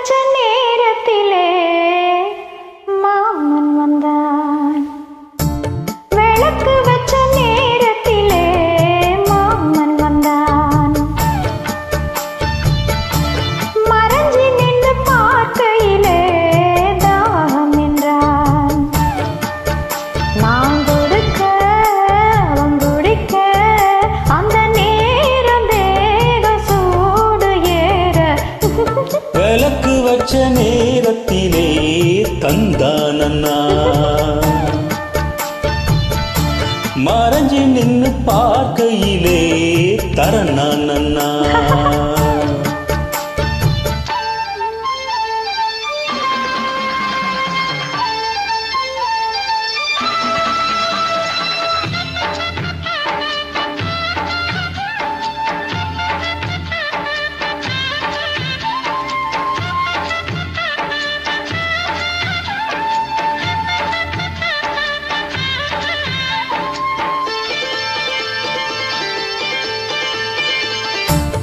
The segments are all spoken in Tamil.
வச்ச நேரத்திலே மாமன் வந்தான். விளக்கு வச்ச நேரத்திலே மாமன் வந்தான். மறைஞ்சி நின்று பார்க்கையிலே தாகம் என்றான். நான் கொடுக்க அவன் குடிக்க அந்த நேரம் தேக சூடு ஏற. விளக்கு வச்ச நேரத்திலே தந்தானண்ணா, மறைஞ்சி நின்னு பார்க்கையிலே தரனானண்ணா.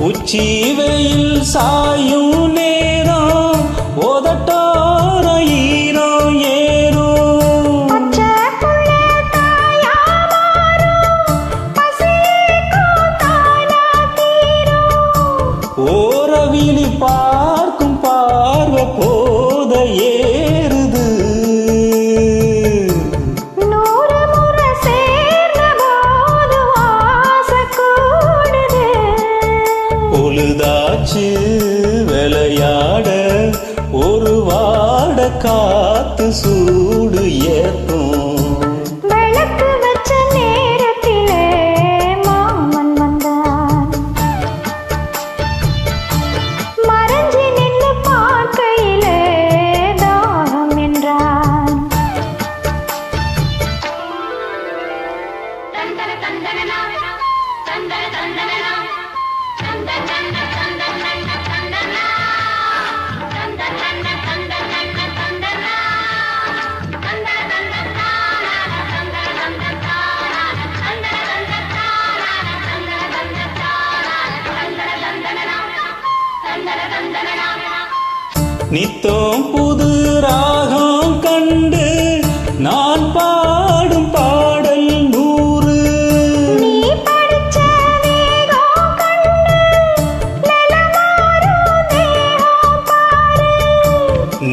உச்சி வெயில் சாயும் நேரம் ஓதட்டோர ஈரம் ஏறும். ஓரவிழி பார்க்கும் பார்வை போத ஏறுது. பொழுதாச்சு விளையாட ஒரு வாட காத்து சூடு ஏத்தும். விளக்கு வச்ச நேரத்திலே மாமன் வந்தான். மறைஞ்சி நின்று பார்க்கையிலே தாகம் என்றான். நித்தம் புது ராகம் கண்டு நான் பாடும் பாடல் 100. நீ படிச்ச வேகம் கண்டு நிலமாறும் தேகம் பாரு.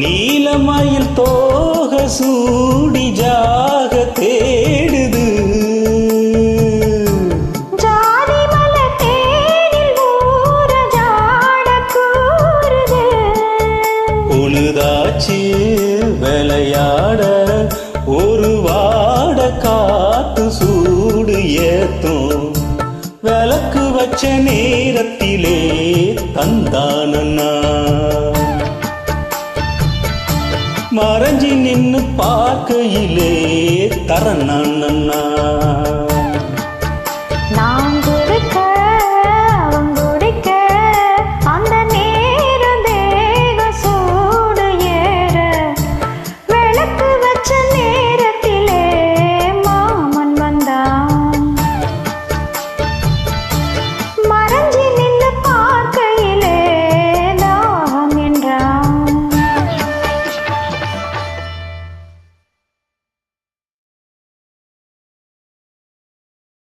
நீலமயில் தோக சூடி ஜாக தேடுது. ஜாதி மலர் தேனில் ஊற ஜாட கூறுது. பொழுதாச்சு விளையாட ஒரு வாட காத்து சூடு ஏத்தும். விளக்கு வச்ச நேரத்திலே தந்தானண்ணா, மறைஞ்சி நின்னு பார்க்கையிலே தரனானண்ணா.